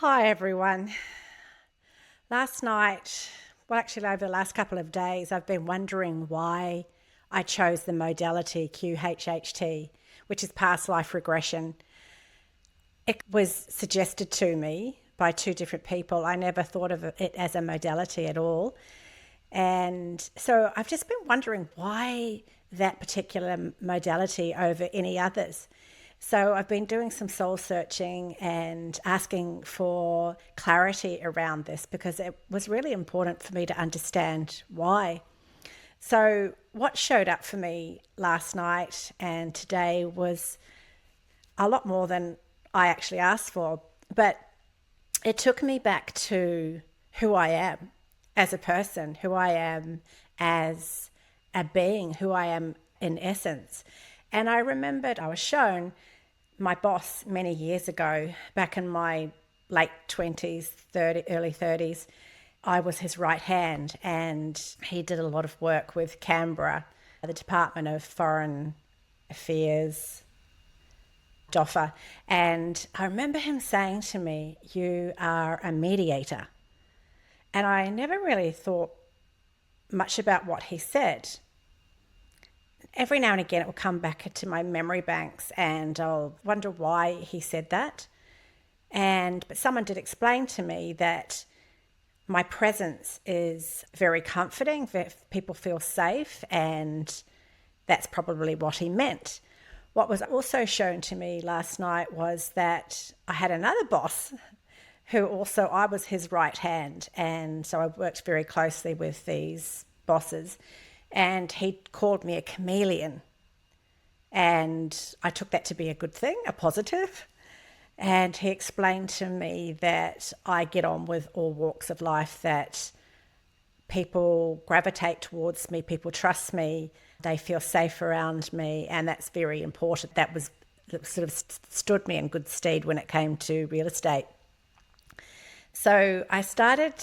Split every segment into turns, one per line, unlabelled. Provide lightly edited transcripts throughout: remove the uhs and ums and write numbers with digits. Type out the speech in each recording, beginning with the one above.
Hi everyone. Last night, actually over the last couple of days, I've been wondering why I chose the modality QHHT, which is past life regression. It was suggested to me by two different people. I never thought of it as a modality at all. And so I've just been wondering why that particular modality over any others. So I've been doing some soul searching and asking for clarity around this because it was really important for me to understand why. So what showed up for me last night and today was a lot more than I actually asked for, but it took me back to who I am as a person, who I am as a being, who I am in essence. And I remembered I was shown my boss many years ago, back in my late 20s, early 30s. I was his right hand, and he did a lot of work with Canberra, the Department of Foreign Affairs, DOFA. And I remember him saying to me, "You are a mediator." And I never really thought much about what he said. Every now and again, it will come back to my memory banks and I'll wonder why he said that. But someone did explain to me that my presence is very comforting, that people feel safe, and that's probably what he meant. What was also shown to me last night was that I had another boss who also, I was his right hand. And so I worked very closely with these bosses. And he called me a chameleon. And I took that to be a good thing, a positive. And he explained to me that I get on with all walks of life, that people gravitate towards me, people trust me, they feel safe around me, and that's very important. That sort of stood me in good stead when it came to real estate. So I started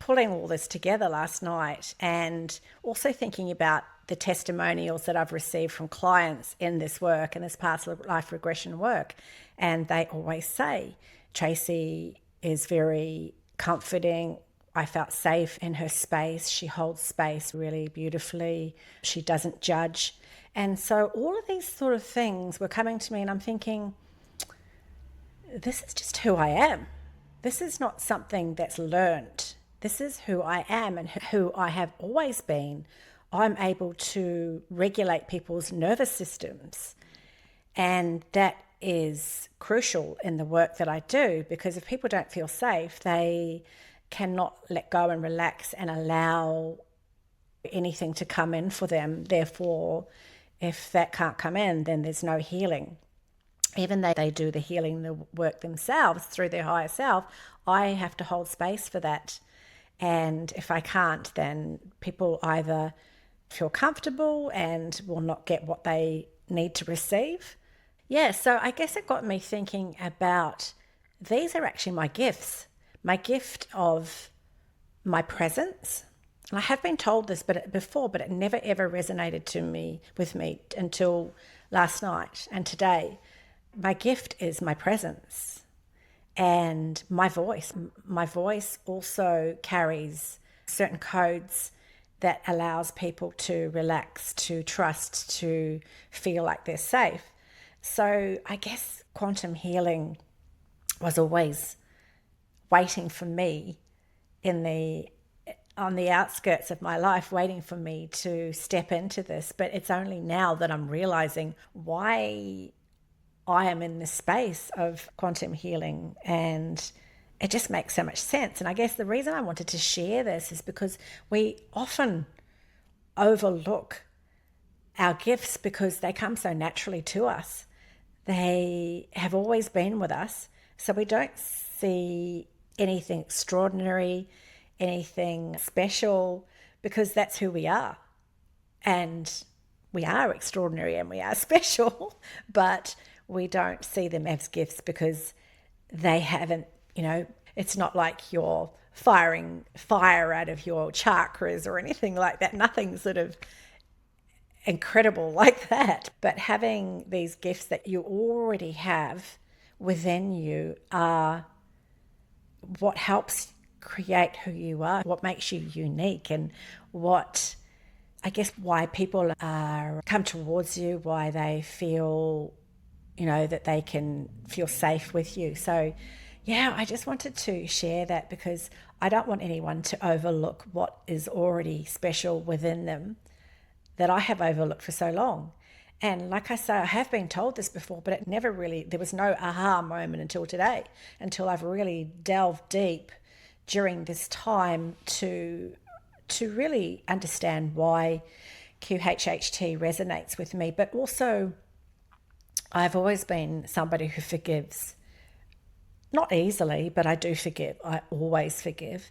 pulling all this together last night and also thinking about the testimonials that I've received from clients in this work, in this past life regression work. And they always say, "Tracy is very comforting. I felt safe in her space. She holds space really beautifully. She doesn't judge." And so all of these sort of things were coming to me, and I'm thinking, this is just who I am. This is not something that's learned. This is who I am and who I have always been. I'm able to regulate people's nervous systems. And that is crucial in the work that I do, because if people don't feel safe, they cannot let go and relax and allow anything to come in for them. Therefore, if that can't come in, then there's no healing. Even though they do the healing, the work themselves through their higher self, I have to hold space for that. And if I can't, then people either feel comfortable and will not get what they need to receive. Yeah, so I guess it got me thinking about, these are actually my gifts. My gift of my presence. And I have been told this before, but it never ever resonated with me until last night and today. My gift is my presence and my voice. My voice also carries certain codes that allows people to relax, to trust, to feel like they're safe. So I guess quantum healing was always waiting for me on the outskirts of my life, waiting for me to step into this. But it's only now that I'm realizing why I am in this space of quantum healing, and it just makes so much sense. And I guess the reason I wanted to share this is because we often overlook our gifts because they come so naturally to us. They have always been with us, so we don't see anything extraordinary, anything special, because that's who we are. And we are extraordinary and we are special, but we don't see them as gifts because they haven't, it's not like you're firing fire out of your chakras or anything like that. Nothing sort of incredible like that. But having these gifts that you already have within you are what helps create who you are, what makes you unique, and what, I guess, why people are come towards you, why they feel, that they can feel safe with you. So yeah, I just wanted to share that because I don't want anyone to overlook what is already special within them that I have overlooked for so long. And like I say, I have been told this before, but it never really, there was no aha moment until today, until I've really delved deep during this time to really understand why QHHT resonates with me. But also, I've always been somebody who forgives. Not easily, but I do forgive. I always forgive.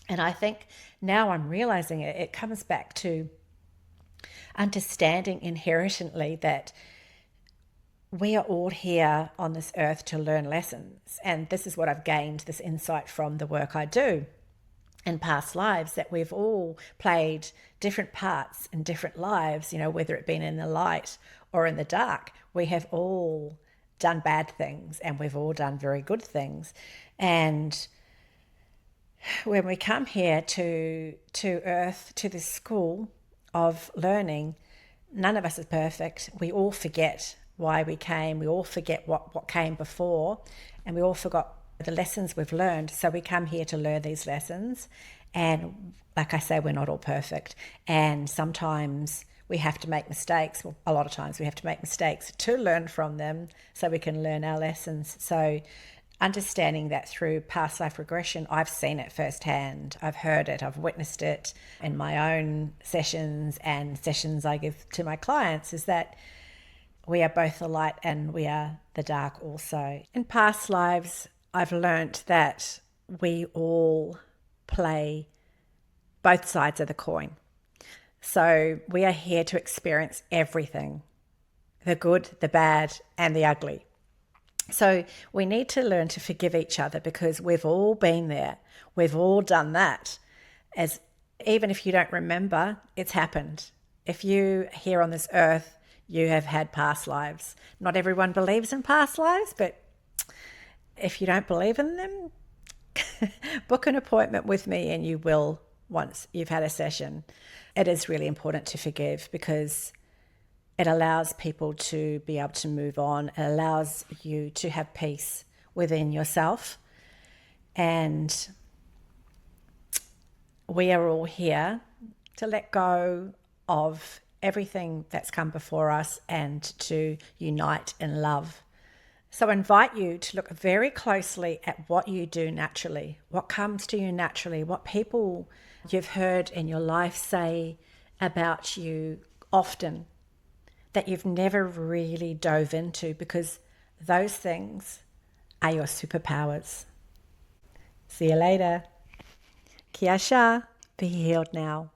And I think now I'm realizing it comes back to understanding inherently that we are all here on this earth to learn lessons. And this is what I've gained, this insight from the work I do in past lives, that we've all played different parts in different lives, whether it been in the light or in the dark. We have all done bad things and we've all done very good things. And when we come here to earth, to this school of learning, none of us is perfect. We all forget why we came. We all forget what came before, and we all forgot the lessons we've learned. So we come here to learn these lessons. And like I say, we're not all perfect. And sometimes we have to make mistakes. Well, a lot of times we have to make mistakes to learn from them so we can learn our lessons. So understanding that through past life regression, I've seen it firsthand. I've heard it. I've witnessed it in my own sessions and sessions I give to my clients, is that we are both the light and we are the dark also. In past lives, I've learnt that we all play both sides of the coin. So we are here to experience everything, the good, the bad, and the ugly. So we need to learn to forgive each other because we've all been there. We've all done that. As even if you don't remember, it's happened. If you here on this earth, you have had past lives. Not everyone believes in past lives, but if you don't believe in them, book an appointment with me and you will once you've had a session. It is really important to forgive because it allows people to be able to move on. It allows you to have peace within yourself. And we are all here to let go of everything that's come before us and to unite in love. So I invite you to look very closely at what you do naturally, what comes to you naturally, what people you've heard in your life say about you often that you've never really dove into, because those things are your superpowers. See you later. Kee-Ah-Sha. Be healed now.